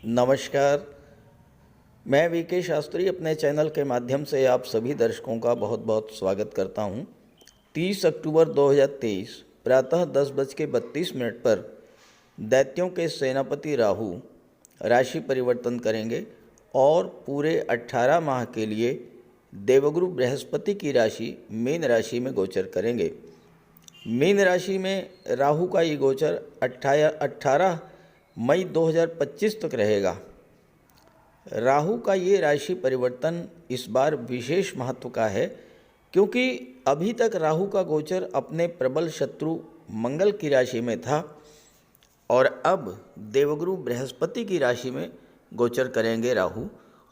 नमस्कार। मैं वीके शास्त्री अपने चैनल के माध्यम से आप सभी दर्शकों का बहुत बहुत स्वागत करता हूं। 30 अक्टूबर 2023 प्रातः 10:32 पर दैत्यों के सेनापति राहु राशि परिवर्तन करेंगे और पूरे 18 माह के लिए देवगुरु बृहस्पति की राशि मीन राशि में गोचर करेंगे। मीन राशि में राहु का ये गोचर 18 मई 2025 तक रहेगा। राहु का ये राशि परिवर्तन इस बार विशेष महत्व का है क्योंकि अभी तक राहु का गोचर अपने प्रबल शत्रु मंगल की राशि में था और अब देवगुरु बृहस्पति की राशि में गोचर करेंगे राहु।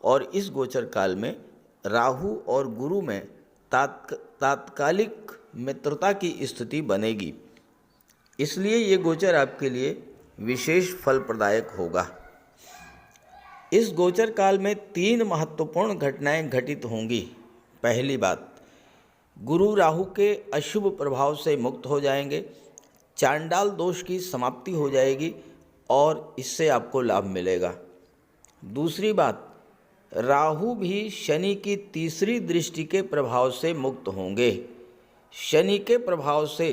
और इस गोचर काल में राहु और गुरु में तात्कालिक मित्रता की स्थिति बनेगी, इसलिए ये गोचर आपके लिए विशेष फल प्रदायक होगा। इस गोचर काल में 3 महत्वपूर्ण घटनाएं घटित होंगी। पहली बात, गुरु राहु के अशुभ प्रभाव से मुक्त हो जाएंगे, चांडाल दोष की समाप्ति हो जाएगी और इससे आपको लाभ मिलेगा। दूसरी बात, राहु भी शनि की तीसरी दृष्टि के प्रभाव से मुक्त होंगे। शनि के प्रभाव से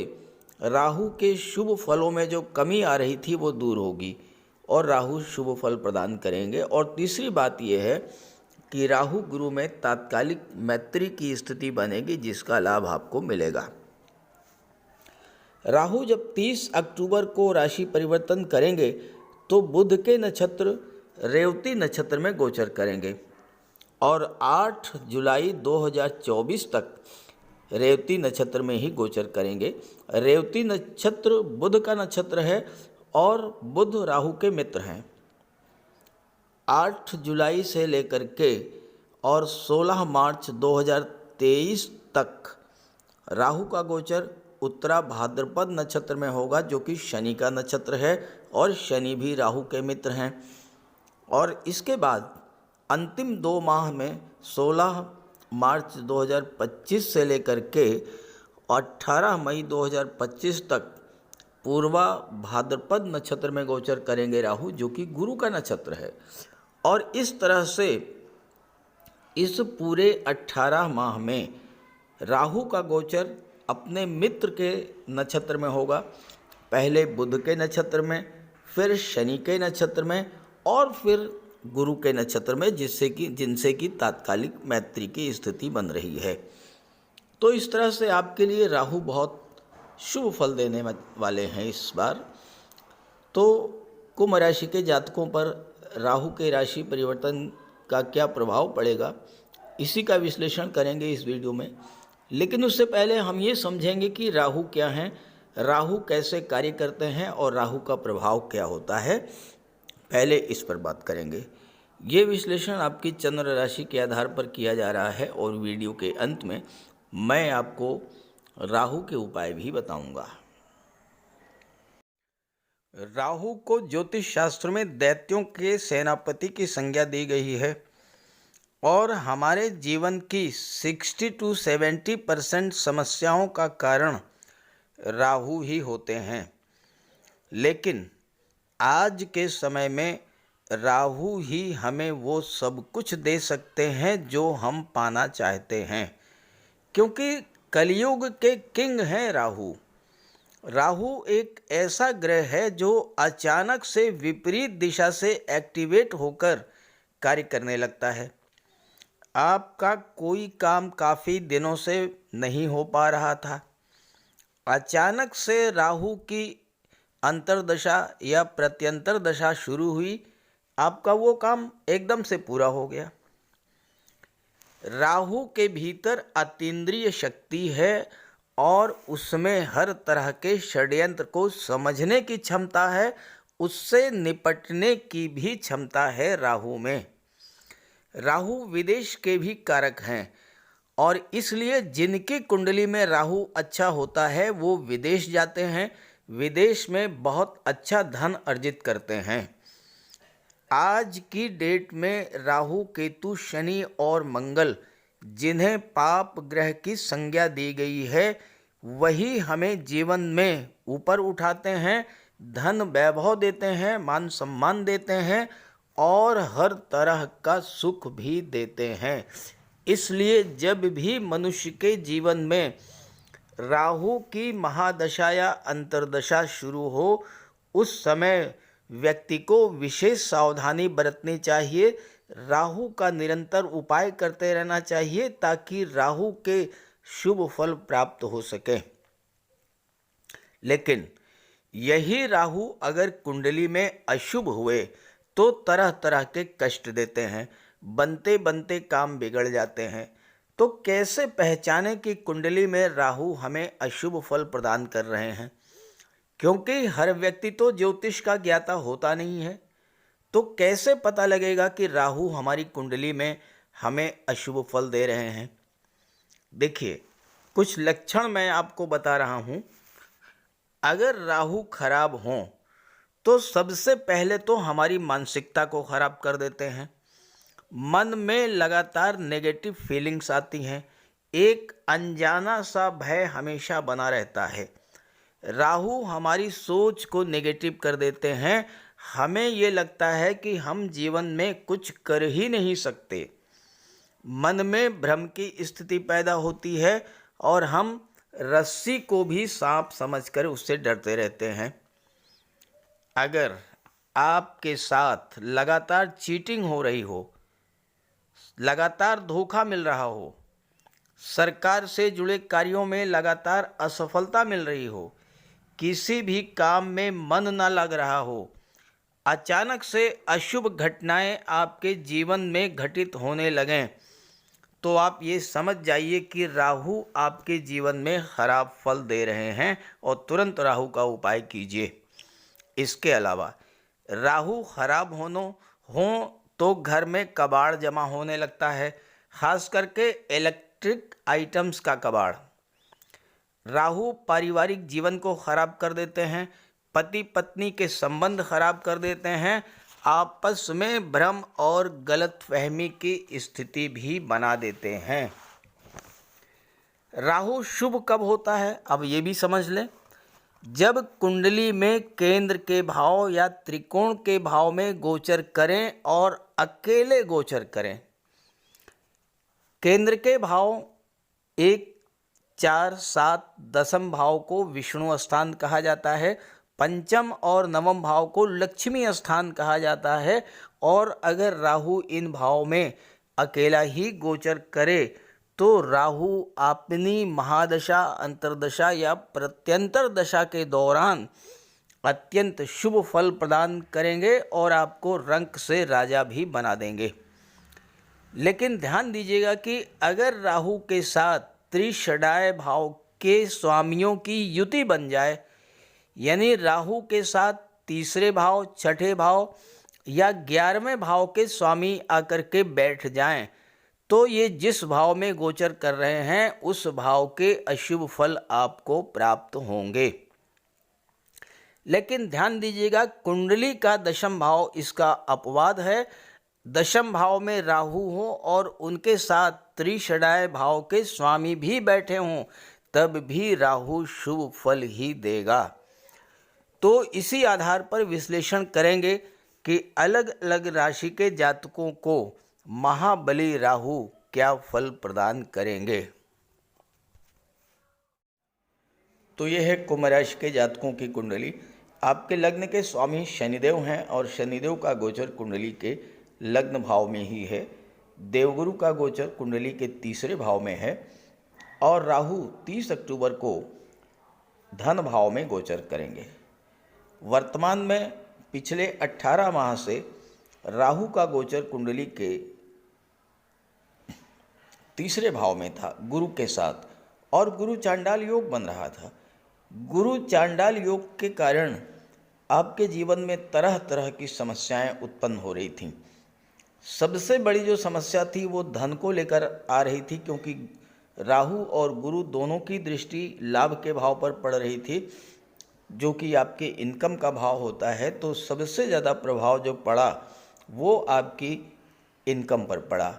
राहु के शुभ फलों में जो कमी आ रही थी वो दूर होगी और राहु शुभ फल प्रदान करेंगे। और तीसरी बात यह है कि राहु गुरु में तात्कालिक मैत्री की स्थिति बनेगी जिसका लाभ आपको मिलेगा। राहु जब 30 अक्टूबर को राशि परिवर्तन करेंगे तो बुध के नक्षत्र रेवती नक्षत्र में गोचर करेंगे और 8 जुलाई 2024 तक रेवती नक्षत्र में ही गोचर करेंगे। रेवती नक्षत्र बुध का नक्षत्र है और बुध राहु के मित्र हैं। 8 जुलाई से लेकर के और 16 मार्च 2023 तक राहु का गोचर उत्तरा भाद्रपद नक्षत्र में होगा जो कि शनि का नक्षत्र है और शनि भी राहु के मित्र हैं। और इसके बाद अंतिम 2 माह में 16 मार्च 2025 से लेकर के 18 मई 2025 तक पूर्वा भाद्रपद नक्षत्र में गोचर करेंगे राहु जो कि गुरु का नक्षत्र है। और इस तरह से इस पूरे 18 माह में राहु का गोचर अपने मित्र के नक्षत्र में होगा, पहले बुध के नक्षत्र में, फिर शनि के नक्षत्र में और फिर गुरु के नक्षत्र में जिनसे कि तात्कालिक मैत्री की स्थिति बन रही है। तो इस तरह से आपके लिए राहु बहुत शुभ फल देने वाले हैं इस बार। तो कुंभ राशि के जातकों पर राहु के राशि परिवर्तन का क्या प्रभाव पड़ेगा, इसी का विश्लेषण करेंगे इस वीडियो में। लेकिन उससे पहले हम ये समझेंगे कि राहु क्या हैं, राहु कैसे कार्य करते हैं और राहु का प्रभाव क्या होता है। पहले इस पर बात करेंगे। ये विश्लेषण आपकी चंद्र राशि के आधार पर किया जा रहा है और वीडियो के अंत में मैं आपको राहु के उपाय भी बताऊंगा। राहु को ज्योतिष शास्त्र में दैत्यों के सेनापति की संज्ञा दी गई है और हमारे जीवन की 60 to 70% समस्याओं का कारण राहु ही होते हैं। लेकिन आज के समय में राहु ही हमें वो सब कुछ दे सकते हैं जो हम पाना चाहते हैं, क्योंकि कलयुग के किंग हैं राहु। राहु एक ऐसा ग्रह है जो अचानक से विपरीत दिशा से एक्टिवेट होकर कार्य करने लगता है। आपका कोई काम काफ़ी दिनों से नहीं हो पा रहा था, अचानक से राहु की अंतर्दशा या प्रत्यंतर दशा शुरू हुई, आपका वो काम एकदम से पूरा हो गया। राहु के भीतर अतीन्द्रिय शक्ति है और उसमें हर तरह के षड्यंत्र को समझने की क्षमता है, उससे निपटने की भी क्षमता है राहु में। राहु विदेश के भी कारक हैं और इसलिए जिनकी कुंडली में राहु अच्छा होता है वो विदेश जाते हैं, विदेश में बहुत अच्छा धन अर्जित करते हैं। आज की डेट में राहु, केतु, शनि और मंगल जिन्हें पाप ग्रह की संज्ञा दी गई है वही हमें जीवन में ऊपर उठाते हैं, धन वैभव देते हैं, मान सम्मान देते हैं और हर तरह का सुख भी देते हैं। इसलिए जब भी मनुष्य के जीवन में राहु की महादशा या अंतर्दशा शुरू हो, उस समय व्यक्ति को विशेष सावधानी बरतनी चाहिए। राहु का निरंतर उपाय करते रहना चाहिए ताकि राहु के शुभ फल प्राप्त हो सके। लेकिन यही राहु अगर कुंडली में अशुभ हुए तो तरह तरह के कष्ट देते हैं, बनते बनते काम बिगड़ जाते हैं। तो कैसे पहचाने कि कुंडली में राहु हमें अशुभ फल प्रदान कर रहे हैं? क्योंकि हर व्यक्ति तो ज्योतिष का ज्ञाता होता नहीं है, तो कैसे पता लगेगा कि राहु हमारी कुंडली में हमें अशुभ फल दे रहे हैं? देखिए, कुछ लक्षण मैं आपको बता रहा हूँ। अगर राहु खराब हों तो सबसे पहले तो हमारी मानसिकता को खराब कर देते हैं। मन में लगातार नेगेटिव फीलिंग्स आती हैं, एक अनजाना सा भय हमेशा बना रहता है। राहु हमारी सोच को नेगेटिव कर देते हैं, हमें ये लगता है कि हम जीवन में कुछ कर ही नहीं सकते। मन में भ्रम की स्थिति पैदा होती है और हम रस्सी को भी सांप समझकर उससे डरते रहते हैं। अगर आपके साथ लगातार चीटिंग हो रही हो, लगातार धोखा मिल रहा हो, सरकार से जुड़े कार्यों में लगातार असफलता मिल रही हो, किसी भी काम में मन ना लग रहा हो, अचानक से अशुभ घटनाएं आपके जीवन में घटित होने लगें, तो आप ये समझ जाइए कि राहु आपके जीवन में खराब फल दे रहे हैं और तुरंत राहु का उपाय कीजिए। इसके अलावा राहु खराब हो तो घर में कबाड़ जमा होने लगता है, खास करके इलेक्ट्रिक आइटम्स का कबाड़। राहु पारिवारिक जीवन को खराब कर देते हैं, पति पत्नी के संबंध खराब कर देते हैं, आपस में भ्रम और गलतफहमी की स्थिति भी बना देते हैं। राहु शुभ कब होता है, अब ये भी समझ लें। जब कुंडली में केंद्र के भाव या त्रिकोण के भाव में गोचर करें और अकेले गोचर करें। केंद्र के भाव 1, 4, 7, दसम भाव को विष्णु स्थान कहा जाता है, पंचम और नवम भाव को लक्ष्मी स्थान कहा जाता है। और अगर राहु इन भाव में अकेला ही गोचर करे तो राहु अपनी महादशा, अंतर्दशा या प्रत्यंतर दशा के दौरान अत्यंत शुभ फल प्रदान करेंगे और आपको रंक से राजा भी बना देंगे। लेकिन ध्यान दीजिएगा कि अगर राहु के साथ त्रिषडाय भाव के स्वामियों की युति बन जाए, यानी राहु के साथ तीसरे भाव, छठे भाव या 11वें भाव के स्वामी आकर के बैठ जाएं, तो ये जिस भाव में गोचर कर रहे हैं उस भाव के अशुभ फल आपको प्राप्त होंगे। लेकिन ध्यान दीजिएगा, कुंडली का दशम भाव इसका अपवाद है। दशम भाव में राहु हो और उनके साथ त्रिषडाय भाव के स्वामी भी बैठे हों, तब भी राहु शुभ फल ही देगा। तो इसी आधार पर विश्लेषण करेंगे कि अलग अलग राशि के जातकों को महाबली राहु क्या फल प्रदान करेंगे। तो यह है कुंभ राशि के जातकों की कुंडली। आपके लग्न के स्वामी शनिदेव हैं और शनिदेव का गोचर कुंडली के लग्न भाव में ही है। देवगुरु का गोचर कुंडली के तीसरे भाव में है और राहु 30 अक्टूबर को धन भाव में गोचर करेंगे। वर्तमान में पिछले 18 माह से राहु का गोचर कुंडली के तीसरे भाव में था गुरु के साथ, और गुरु चांडाल योग बन रहा था। गुरु चांडाल योग के कारण आपके जीवन में तरह तरह की समस्याएं उत्पन्न हो रही थीं। सबसे बड़ी जो समस्या थी वो धन को लेकर आ रही थी, क्योंकि राहु और गुरु दोनों की दृष्टि लाभ के भाव पर पड़ रही थी, जो कि आपके इनकम का भाव होता है। तो सबसे ज़्यादा प्रभाव जो पड़ा वो आपकी इनकम पर पड़ा।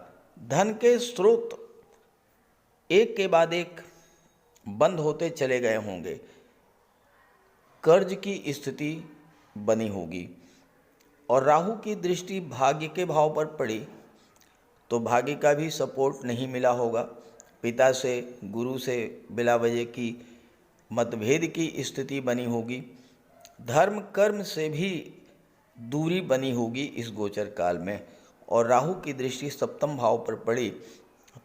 धन के स्रोत एक के बाद एक बंद होते चले गए होंगे, कर्ज की स्थिति बनी होगी, और राहु की दृष्टि भाग्य के भाव पर पड़ी तो भाग्य का भी सपोर्ट नहीं मिला होगा। पिता से, गुरु से बिला वजह की मतभेद की स्थिति बनी होगी। धर्म कर्म से भी दूरी बनी होगी इस गोचर काल में। और राहु की दृष्टि सप्तम भाव पर पड़ी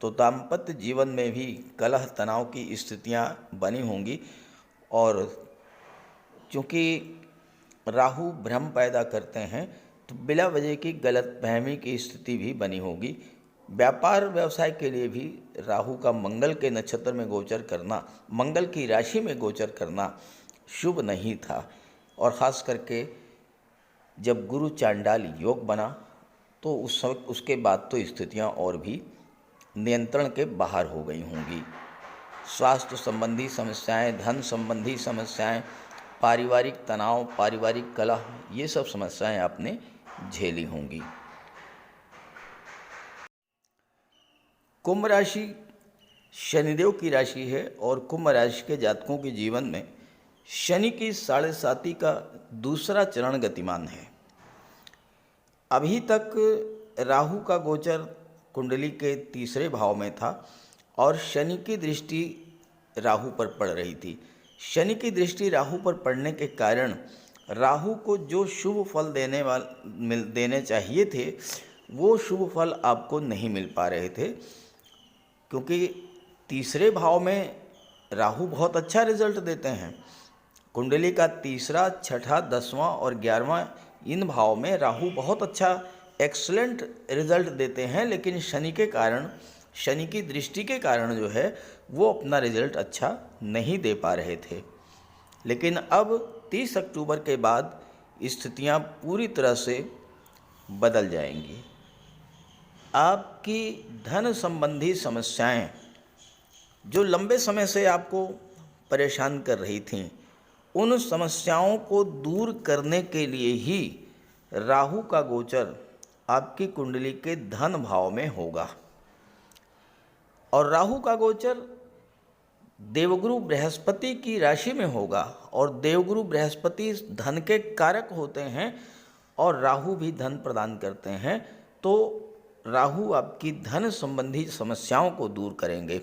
तो दाम्पत्य जीवन में भी कलह तनाव की स्थितियां बनी होंगी। और चूँकि राहु भ्रम पैदा करते हैं तो बिला वजह की गलतफहमी की स्थिति भी बनी होगी। व्यापार व्यवसाय के लिए भी राहु का मंगल के नक्षत्र में गोचर करना, मंगल की राशि में गोचर करना शुभ नहीं था। और ख़ास करके जब गुरु चांडाल योग बना तो उस समय उसके बाद तो स्थितियां और भी नियंत्रण के बाहर हो गई होंगी। स्वास्थ्य संबंधी समस्याएं, धन संबंधी समस्याएं, पारिवारिक तनाव, पारिवारिक कलह, ये सब समस्याएं आपने झेली होंगी। कुंभ राशि शनिदेव की राशि है और कुंभ राशि के जातकों के जीवन में शनि की 7.5 का दूसरा चरण गतिमान है। अभी तक राहु का गोचर कुंडली के तीसरे भाव में था और शनि की दृष्टि राहु पर पड़ रही थी। शनि की दृष्टि राहु पर पड़ने के कारण राहु को जो शुभ फल देने चाहिए थे वो शुभ फल आपको नहीं मिल पा रहे थे, क्योंकि तीसरे भाव में राहु बहुत अच्छा रिजल्ट देते हैं। कुंडली का तीसरा, छठा, 10वां और 11वां इन भाव में राहु बहुत अच्छा एक्सलेंट रिजल्ट देते हैं, लेकिन शनि के कारण, शनि की दृष्टि के कारण जो है वो अपना रिजल्ट अच्छा नहीं दे पा रहे थे। लेकिन अब 30 अक्टूबर के बाद स्थितियां पूरी तरह से बदल जाएंगी। आपकी धन संबंधी समस्याएं जो लंबे समय से आपको परेशान कर रही थीं, उन समस्याओं को दूर करने के लिए ही राहु का गोचर आपकी कुंडली के धन भाव में होगा। और राहु का गोचर देवगुरु बृहस्पति की राशि में होगा और देवगुरु बृहस्पति धन के कारक होते हैं और राहु भी धन प्रदान करते हैं। तो राहु आपकी धन संबंधी समस्याओं को दूर करेंगे।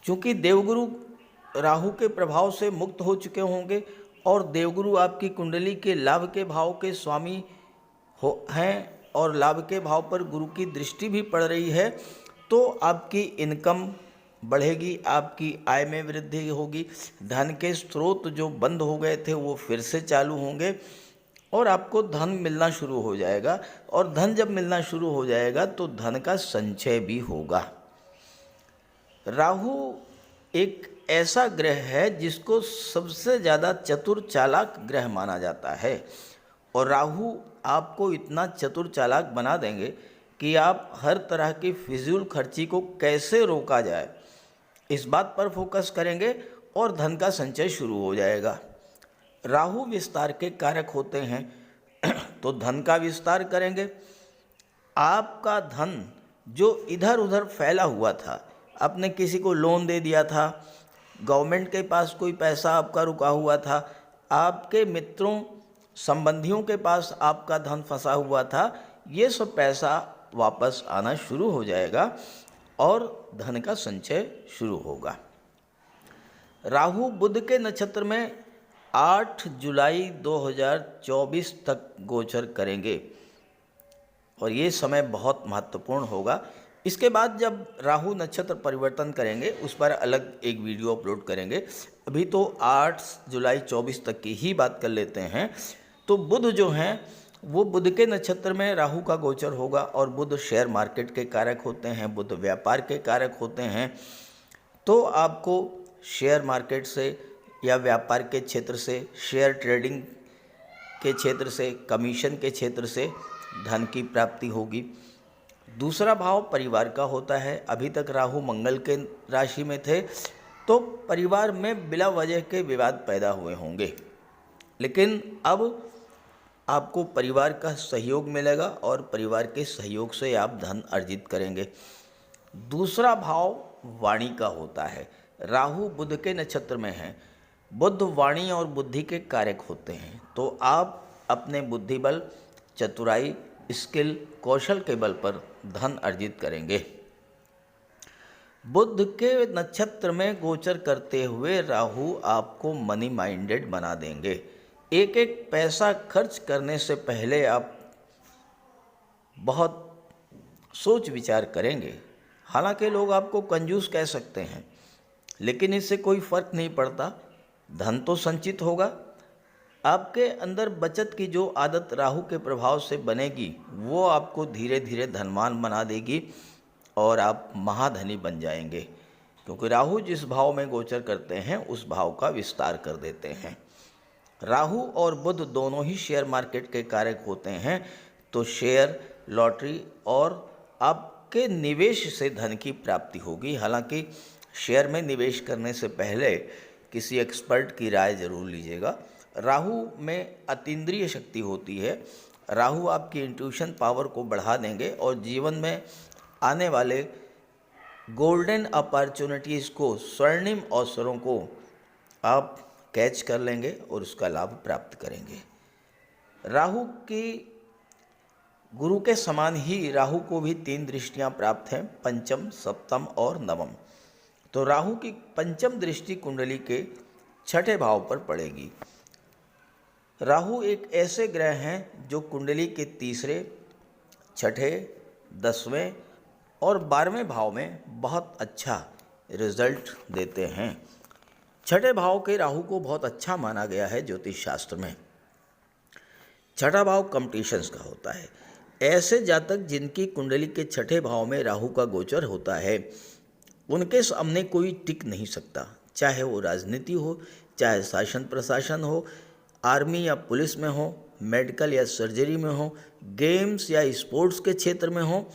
चूँकि देवगुरु राहु के प्रभाव से मुक्त हो चुके होंगे और देवगुरु आपकी कुंडली के लाभ के भाव के स्वामी हैं और लाभ के भाव पर गुरु की दृष्टि भी पड़ रही है, तो आपकी इनकम बढ़ेगी, आपकी आय में वृद्धि होगी, धन के स्रोत जो बंद हो गए थे वो फिर से चालू होंगे और आपको धन मिलना शुरू हो जाएगा। और धन जब मिलना शुरू हो जाएगा तो धन का संचय भी होगा। राहु एक ऐसा ग्रह है जिसको सबसे ज़्यादा चतुर चालाक ग्रह माना जाता है और राहु आपको इतना चतुर चालाक बना देंगे कि आप हर तरह की फिजूल खर्ची को कैसे रोका जाए इस बात पर फोकस करेंगे और धन का संचय शुरू हो जाएगा। राहु विस्तार के कारक होते हैं तो धन का विस्तार करेंगे। आपका धन जो इधर उधर फैला हुआ था, आपने किसी को लोन दे दिया था, गवर्नमेंट के पास कोई पैसा आपका रुका हुआ था, आपके मित्रों संबंधियों के पास आपका धन फंसा हुआ था, ये सब पैसा वापस आना शुरू हो जाएगा और धन का संचय शुरू होगा। राहु बुध के नक्षत्र में 8 जुलाई 2024 तक गोचर करेंगे और ये समय बहुत महत्वपूर्ण होगा। इसके बाद जब राहु नक्षत्र परिवर्तन करेंगे उस पर अलग एक वीडियो अपलोड करेंगे। अभी तो 8 जुलाई 24 तक की ही बात कर लेते हैं। तो बुध जो हैं वो बुध के नक्षत्र में राहु का गोचर होगा और बुध शेयर मार्केट के कारक होते हैं, बुध व्यापार के कारक होते हैं। तो आपको शेयर मार्केट से या व्यापार के क्षेत्र से, शेयर ट्रेडिंग के क्षेत्र से, कमीशन के क्षेत्र से धन की प्राप्ति होगी। दूसरा भाव परिवार का होता है। अभी तक राहु मंगल के राशि में थे तो परिवार में बिला वजह के विवाद पैदा हुए होंगे, लेकिन अब आपको परिवार का सहयोग मिलेगा और परिवार के सहयोग से आप धन अर्जित करेंगे। दूसरा भाव वाणी का होता है। राहु बुध के नक्षत्र में है। बुध वाणी और बुद्धि के कारक होते हैं, तो आप अपने बुद्धिबल, चतुराई, स्किल, कौशल के बल पर धन अर्जित करेंगे। बुध के नक्षत्र में गोचर करते हुए राहु आपको मनी माइंडेड बना देंगे। एक एक पैसा खर्च करने से पहले आप बहुत सोच विचार करेंगे। हालांकि लोग आपको कंजूस कह सकते हैं, लेकिन इससे कोई फर्क नहीं पड़ता। धन तो संचित होगा। आपके अंदर बचत की जो आदत राहु के प्रभाव से बनेगी वो आपको धीरे धीरे धनवान बना देगी और आप महाधनी बन जाएंगे, क्योंकि राहु जिस भाव में गोचर करते हैं उस भाव का विस्तार कर देते हैं। राहु और बुध दोनों ही शेयर मार्केट के कारक होते हैं, तो शेयर, लॉटरी और आपके निवेश से धन की प्राप्ति होगी। हालांकि शेयर में निवेश करने से पहले किसी एक्सपर्ट की राय जरूर लीजिएगा। राहु में अतीन्द्रिय शक्ति होती है। राहु आपकी इंट्यूशन पावर को बढ़ा देंगे और जीवन में आने वाले गोल्डन अपॉर्चुनिटीज़ को, स्वर्णिम अवसरों को आप कैच कर लेंगे और उसका लाभ प्राप्त करेंगे। राहु की गुरु के समान ही राहु को भी 3 दृष्टियां प्राप्त हैं, पंचम, सप्तम और नवम। तो राहु की पंचम दृष्टि कुंडली के 6ठे भाव पर पड़ेगी। राहु एक ऐसे ग्रह हैं जो कुंडली के 3रे, 6ठे, 10वें और 12वें भाव में बहुत अच्छा रिजल्ट देते हैं। 6ठे भाव के राहु को बहुत अच्छा माना गया है ज्योतिष शास्त्र में। 6ठा भाव कंपटीशंस का होता है। ऐसे जातक जिनकी कुंडली के 6ठे भाव में राहु का गोचर होता है उनके सामने कोई टिक नहीं सकता, चाहे वो राजनीति हो, चाहे शासन प्रशासन हो, आर्मी या पुलिस में हो, मेडिकल या सर्जरी में हो, गेम्स या स्पोर्ट्स के क्षेत्र में हो।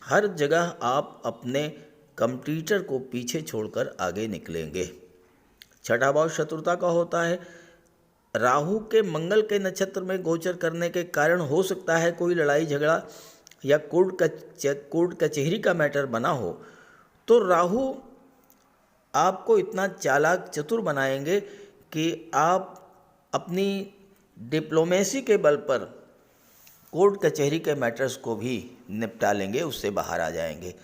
हर जगह आप अपने कंपटीटर को पीछे छोड़कर आगे निकलेंगे। 6ठा भाव शत्रुता का होता है। राहु के मंगल के नक्षत्र में गोचर करने के कारण हो सकता है कोई लड़ाई झगड़ा या कोर्ट कचहरी का मैटर बना हो, तो राहु आपको इतना चालाक चतुर बनाएंगे कि आप अपनी डिप्लोमेसी के बल पर कोर्ट कचहरी के मैटर्स को भी निपटा लेंगे, उससे बाहर आ जाएंगे।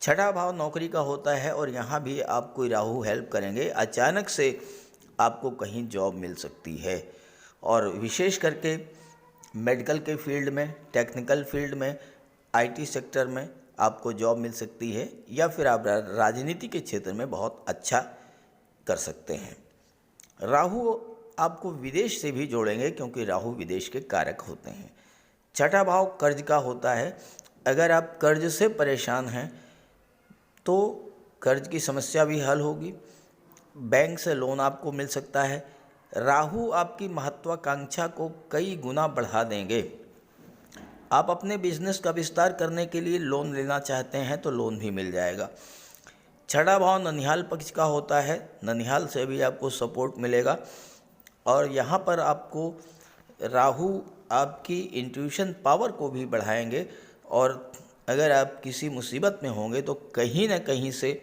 6ठा भाव नौकरी का होता है और यहाँ भी आपको राहु हेल्प करेंगे। अचानक से आपको कहीं जॉब मिल सकती है और विशेष करके मेडिकल के फील्ड में, टेक्निकल फील्ड में, आईटी सेक्टर में आपको जॉब मिल सकती है, या फिर आप राजनीति के क्षेत्र में बहुत अच्छा कर सकते हैं। राहु आपको विदेश से भी जोड़ेंगे क्योंकि राहु विदेश के कारक होते हैं। 6ठा भाव कर्ज का होता है। अगर आप कर्ज से परेशान हैं तो कर्ज की समस्या भी हल होगी, बैंक से लोन आपको मिल सकता है। राहु आपकी महत्वाकांक्षा को कई गुना बढ़ा देंगे। आप अपने बिजनेस का विस्तार करने के लिए लोन लेना चाहते हैं तो लोन भी मिल जाएगा। 6ठा भाव ननिहाल पक्ष का होता है। ननिहाल से भी आपको सपोर्ट मिलेगा और यहाँ पर आपको राहु आपकी इंट्यूशन पावर को भी बढ़ाएंगे और अगर आप किसी मुसीबत में होंगे तो कहीं ना कहीं से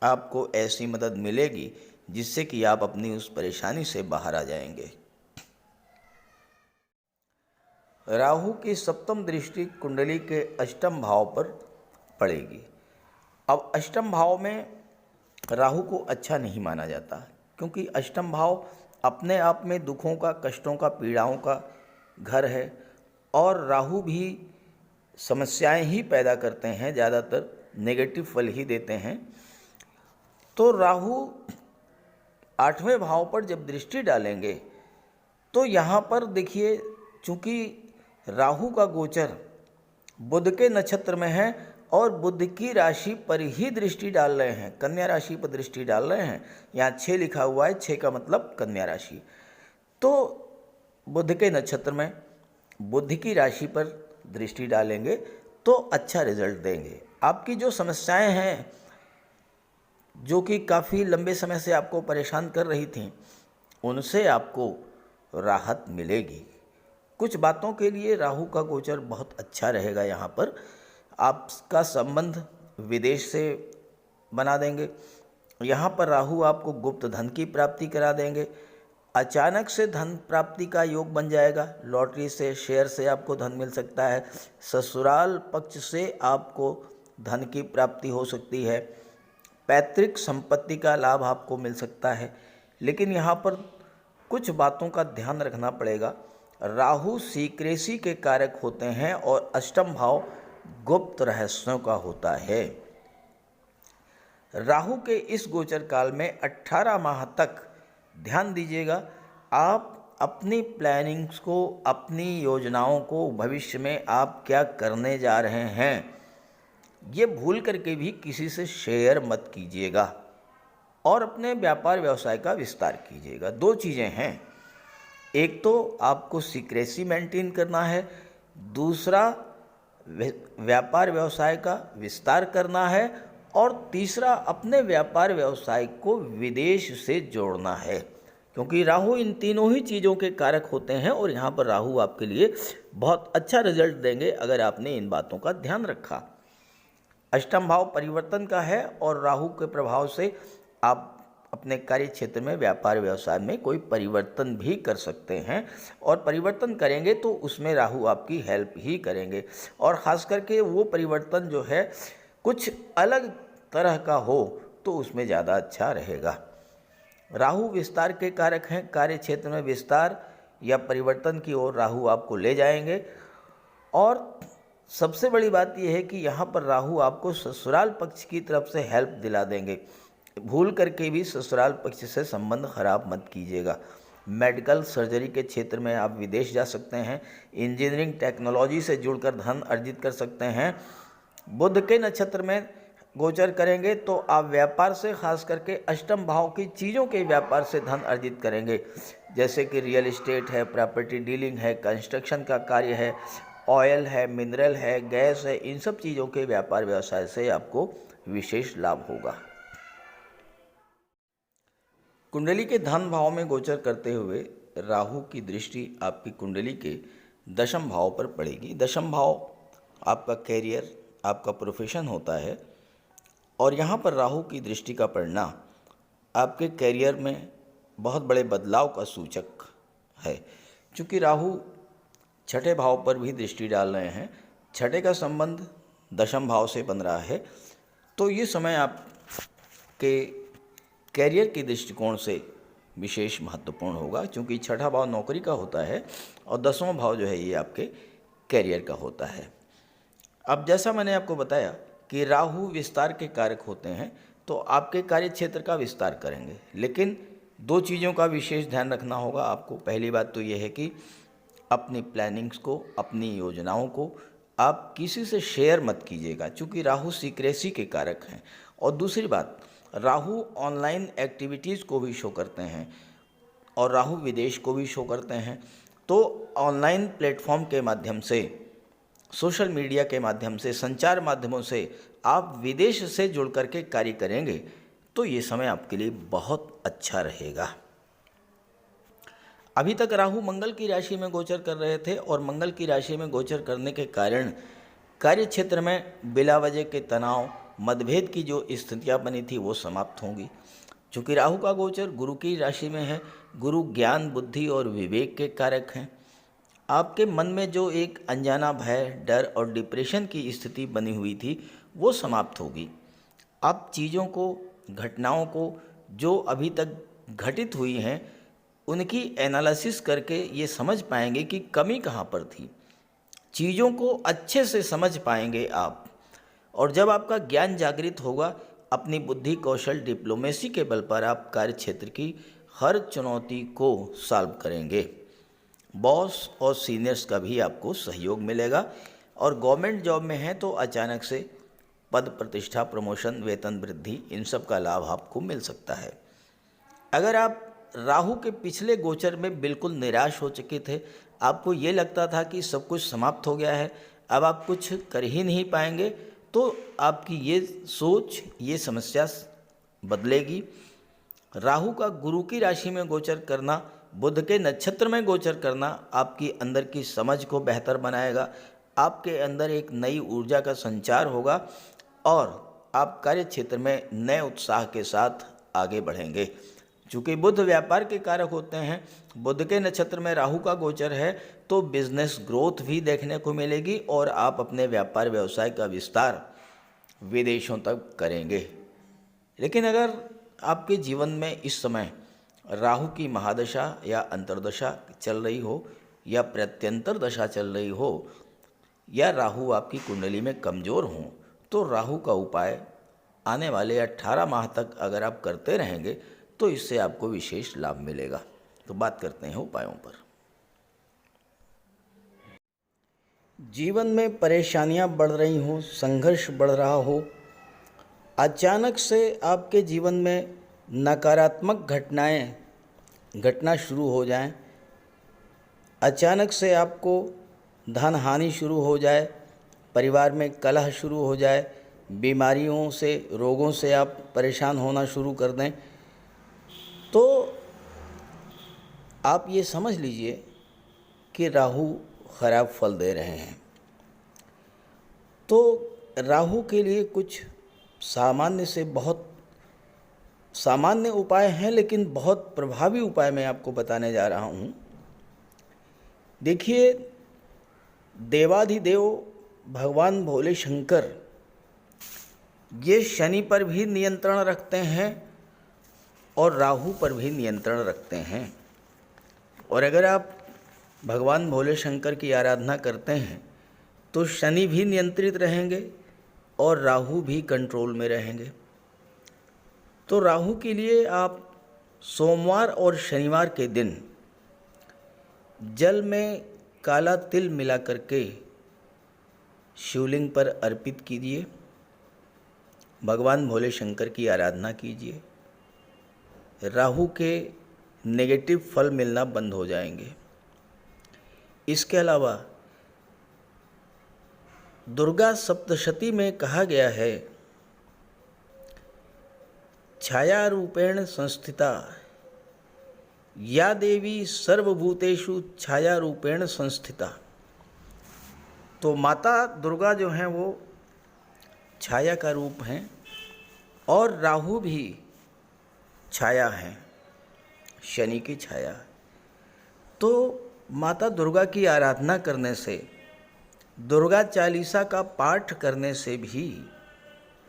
आपको ऐसी मदद मिलेगी जिससे कि आप अपनी उस परेशानी से बाहर आ जाएंगे। राहु की सप्तम दृष्टि कुंडली के अष्टम भाव पर पड़ेगी। अब अष्टम भाव में राहु को अच्छा नहीं माना जाता, क्योंकि अष्टम भाव अपने आप में दुखों का, कष्टों का, पीड़ाओं का घर है और राहु भी समस्याएं ही पैदा करते हैं, ज़्यादातर नेगेटिव फल ही देते हैं। तो राहु 8वें भाव पर जब दृष्टि डालेंगे तो यहाँ पर देखिए, चूँकि राहु का गोचर बुध के नक्षत्र में है और बुध की राशि पर ही दृष्टि डाल रहे हैं, कन्या राशि पर दृष्टि डाल रहे हैं। यहाँ 6 लिखा हुआ है, 6 का मतलब कन्या राशि। तो बुध के नक्षत्र में बुध की राशि पर दृष्टि डालेंगे तो अच्छा रिजल्ट देंगे। आपकी जो समस्याएं हैं, जो कि काफ़ी लंबे समय से आपको परेशान कर रही थीं, उनसे आपको राहत मिलेगी। कुछ बातों के लिए राहु का गोचर बहुत अच्छा रहेगा। यहाँ पर आपका संबंध विदेश से बना देंगे। यहाँ पर राहु आपको गुप्त धन की प्राप्ति करा देंगे अचानक से धन प्राप्ति का योग बन जाएगा। लॉटरी से, शेयर से आपको धन मिल सकता है। ससुराल पक्ष से आपको धन की प्राप्ति हो सकती है। पैतृक संपत्ति का लाभ आपको मिल सकता है। लेकिन यहाँ पर कुछ बातों का ध्यान रखना पड़ेगा। राहु सीक्रेसी के कारक होते हैं और अष्टम भाव गुप्त रहस्यों का होता है। राहु के इस गोचर काल में 18 माह तक ध्यान दीजिएगा। आप अपनी प्लानिंग्स को, अपनी योजनाओं को, भविष्य में आप क्या करने जा रहे हैं, ये भूल करके भी किसी से शेयर मत कीजिएगा और अपने व्यापार व्यवसाय का विस्तार कीजिएगा। दो चीज़ें हैं, एक तो आपको सीक्रेसी मेंटेन करना है, दूसरा व्यापार व्यवसाय का विस्तार करना है, और तीसरा अपने व्यापार व्यवसाय को विदेश से जोड़ना है, क्योंकि राहु इन तीनों ही चीज़ों के कारक होते हैं और यहाँ पर राहु आपके लिए बहुत अच्छा रिजल्ट देंगे अगर आपने इन बातों का ध्यान रखा। अष्टम भाव परिवर्तन का है और राहु के प्रभाव से आप अपने कार्य क्षेत्र में, व्यापार व्यवसाय में कोई परिवर्तन भी कर सकते हैं, और परिवर्तन करेंगे तो उसमें राहु आपकी हेल्प ही करेंगे। और ख़ास करके वो परिवर्तन जो है कुछ अलग तरह का हो तो उसमें ज़्यादा अच्छा रहेगा। राहु विस्तार के कारक हैं। कार्य क्षेत्र में विस्तार या परिवर्तन की ओर राहु आपको ले जाएंगे। और सबसे बड़ी बात यह है कि यहाँ पर राहु आपको ससुराल पक्ष की तरफ से हेल्प दिला देंगे। भूल करके भी ससुराल पक्ष से संबंध खराब मत कीजिएगा। मेडिकल सर्जरी के क्षेत्र में आप विदेश जा सकते हैं। इंजीनियरिंग टेक्नोलॉजी से जुड़कर धन अर्जित कर सकते हैं। बुध के नक्षत्र में गोचर करेंगे तो आप व्यापार से, खास करके अष्टम भाव की चीज़ों के व्यापार से धन अर्जित करेंगे, जैसे कि रियल एस्टेट है, प्रॉपर्टी डीलिंग है, कंस्ट्रक्शन का कार्य है, ऑयल है, मिनरल है, गैस है। इन सब चीज़ों के व्यापार व्यवसाय से आपको विशेष लाभ होगा। कुंडली के धन भाव में गोचर करते हुए राहु की दृष्टि आपकी कुंडली के दशम भाव पर पड़ेगी। दशम भाव आपका कैरियर, आपका प्रोफेशन होता है, और यहाँ पर राहु की दृष्टि का पड़ना आपके कैरियर में बहुत बड़े बदलाव का सूचक है। चूँकि राहु छठे भाव पर भी दृष्टि डाल रहे हैं, छठे का संबंध दशम भाव से बन रहा है, तो ये समय आपके कैरियर के दृष्टिकोण से विशेष महत्वपूर्ण होगा, क्योंकि छठा भाव नौकरी का होता है और 10वां भाव जो है ये आपके कैरियर का होता है। अब जैसा मैंने आपको बताया कि राहु विस्तार के कारक होते हैं, तो आपके कार्य क्षेत्र का विस्तार करेंगे, लेकिन दो चीज़ों का विशेष ध्यान रखना होगा आपको। पहली बात तो ये है कि अपनी प्लानिंग्स को, अपनी योजनाओं को आप किसी से शेयर मत कीजिएगा, चूँकि राहु सीक्रेसी के कारक हैं। और दूसरी बात, राहु ऑनलाइन एक्टिविटीज़ को भी शो करते हैं और राहु विदेश को भी शो करते हैं। तो ऑनलाइन प्लेटफॉर्म के माध्यम से, सोशल मीडिया के माध्यम से, संचार माध्यमों से आप विदेश से जुड़ करके कार्य करेंगे तो ये समय आपके लिए बहुत अच्छा रहेगा। अभी तक राहु मंगल की राशि में गोचर कर रहे थे और मंगल की राशि में गोचर करने के कारण कार्य क्षेत्र में बिला वजह के तनाव, मतभेद की जो स्थितियां बनी थी वो समाप्त होंगी। चूँकि राहु का गोचर गुरु की राशि में है, गुरु ज्ञान, बुद्धि और विवेक के कारक हैं। आपके मन में जो एक अनजाना भय, डर और डिप्रेशन की स्थिति बनी हुई थी वो समाप्त होगी। आप चीज़ों को, घटनाओं को जो अभी तक घटित हुई हैं उनकी एनालिसिस करके ये समझ पाएंगे कि कमी कहाँ पर थी। चीज़ों को अच्छे से समझ पाएंगे आप, और जब आपका ज्ञान जागृत होगा, अपनी बुद्धि, कौशल, डिप्लोमेसी के बल पर आप कार्य क्षेत्र की हर चुनौती को सॉल्व करेंगे। बॉस और सीनियर्स का भी आपको सहयोग मिलेगा, और गवर्नमेंट जॉब में हैं तो अचानक से पद प्रतिष्ठा, प्रमोशन, वेतन वृद्धि, इन सब का लाभ आपको मिल सकता है। अगर आप राहु के पिछले गोचर में बिल्कुल निराश हो चुके थे, आपको ये लगता था कि सब कुछ समाप्त हो गया है, अब आप कुछ कर ही नहीं पाएंगे, तो आपकी ये सोच, ये समस्या बदलेगी। राहु का गुरु की राशि में गोचर करना, बुध के नक्षत्र में गोचर करना आपकी अंदर की समझ को बेहतर बनाएगा। आपके अंदर एक नई ऊर्जा का संचार होगा और आप कार्य क्षेत्र में नए उत्साह के साथ आगे बढ़ेंगे। चूँकि बुध व्यापार के कारक होते हैं, बुध के नक्षत्र में राहु का गोचर है, तो बिजनेस ग्रोथ भी देखने को मिलेगी और आप अपने व्यापार व्यवसाय का विस्तार विदेशों तक करेंगे। लेकिन अगर आपके जीवन में इस समय राहु की महादशा या अंतर्दशा चल रही हो या प्रत्यंतर दशा चल रही हो या राहु आपकी कुंडली में कमज़ोर हो, तो राहु का उपाय आने वाले 18 माह तक अगर आप करते रहेंगे तो इससे आपको विशेष लाभ मिलेगा। तो बात करते हैं उपायों पर। जीवन में परेशानियां बढ़ रही हों, संघर्ष बढ़ रहा हो, अचानक से आपके जीवन में नकारात्मक घटनाएं घटना शुरू हो जाएं, अचानक से आपको धन हानि शुरू हो जाए, परिवार में कलह शुरू हो जाए, बीमारियों से, रोगों से आप परेशान होना शुरू कर दें, तो आप ये समझ लीजिए कि राहु खराब फल दे रहे हैं। तो राहु के लिए कुछ सामान्य से बहुत सामान्य उपाय हैं, लेकिन बहुत प्रभावी उपाय मैं आपको बताने जा रहा हूँ। देखिए, देवाधिदेव भगवान भोले शंकर ये शनि पर भी नियंत्रण रखते हैं और राहु पर भी नियंत्रण रखते हैं। और अगर आप भगवान भोले शंकर की आराधना करते हैं तो शनि भी नियंत्रित रहेंगे और राहु भी कंट्रोल में रहेंगे। तो राहु के लिए आप सोमवार और शनिवार के दिन जल में काला तिल मिला करके शिवलिंग पर अर्पित कीजिए, भगवान भोले शंकर की आराधना कीजिए। राहु के नेगेटिव फल मिलना बंद हो जाएंगे। इसके अलावा दुर्गा सप्तशती में कहा गया है, छाया रूपेण संस्थिता या देवी सर्वभूतेषु छाया रूपेण संस्थिता। तो माता दुर्गा जो हैं वो छाया का रूप हैं और राहु भी छाया हैं, शनि की छाया। तो माता दुर्गा की आराधना करने से, दुर्गा चालीसा का पाठ करने से भी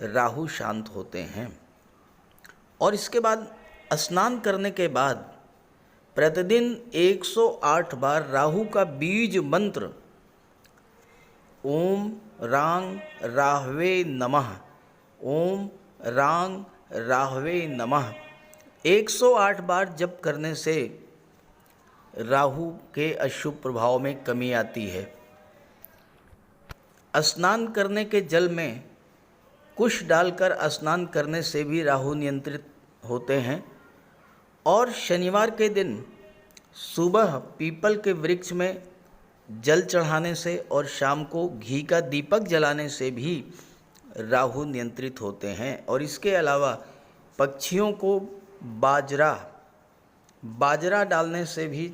राहु शांत होते हैं। और इसके बाद स्नान करने के बाद प्रतिदिन 108 बार राहु का बीज मंत्र ओम रांग राहवे नमः, ओम रांग राहवे नमः 108 बार जप करने से राहु के अशुभ प्रभाव में कमी आती है। स्नान करने के जल में कुश डालकर स्नान करने से भी राहु नियंत्रित होते हैं। और शनिवार के दिन सुबह पीपल के वृक्ष में जल चढ़ाने से और शाम को घी का दीपक जलाने से भी राहु नियंत्रित होते हैं। और इसके अलावा पक्षियों को बाजरा डालने से भी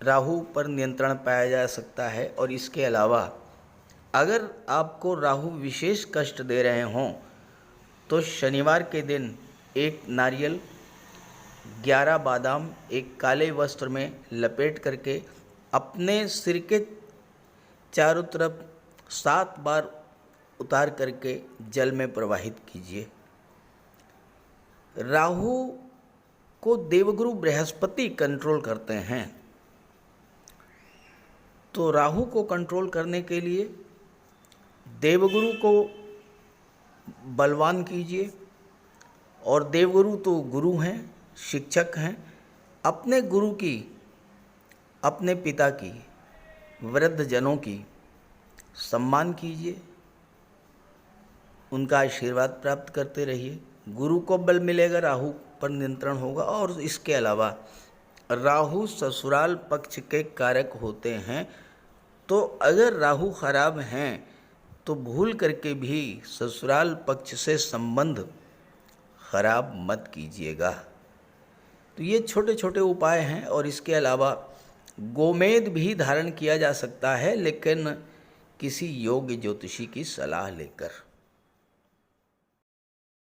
राहु पर नियंत्रण पाया जा सकता है। और इसके अलावा अगर आपको राहु विशेष कष्ट दे रहे हों तो शनिवार के दिन एक नारियल, 11 बादाम एक काले वस्त्र में लपेट करके अपने सिर के चारों तरफ 7 बार उतार करके जल में प्रवाहित कीजिए। राहु को देवगुरु बृहस्पति कंट्रोल करते हैं। तो राहु को कंट्रोल करने के लिए देवगुरु को बलवान कीजिए। और देवगुरु तो गुरु हैं, शिक्षक हैं। अपने गुरु की, अपने पिता की, वृद्ध जनों की सम्मान कीजिए, उनका आशीर्वाद प्राप्त करते रहिए। गुरु को बल मिलेगा, राहु पर नियंत्रण होगा। और इसके अलावा राहु ससुराल पक्ष के कारक होते हैं। तो अगर राहु खराब हैं तो भूल करके भी ससुराल पक्ष से संबंध खराब मत कीजिएगा। तो ये छोटे छोटे उपाय हैं। और इसके अलावा गोमेद भी धारण किया जा सकता है, लेकिन किसी योग्य ज्योतिषी की सलाह लेकर।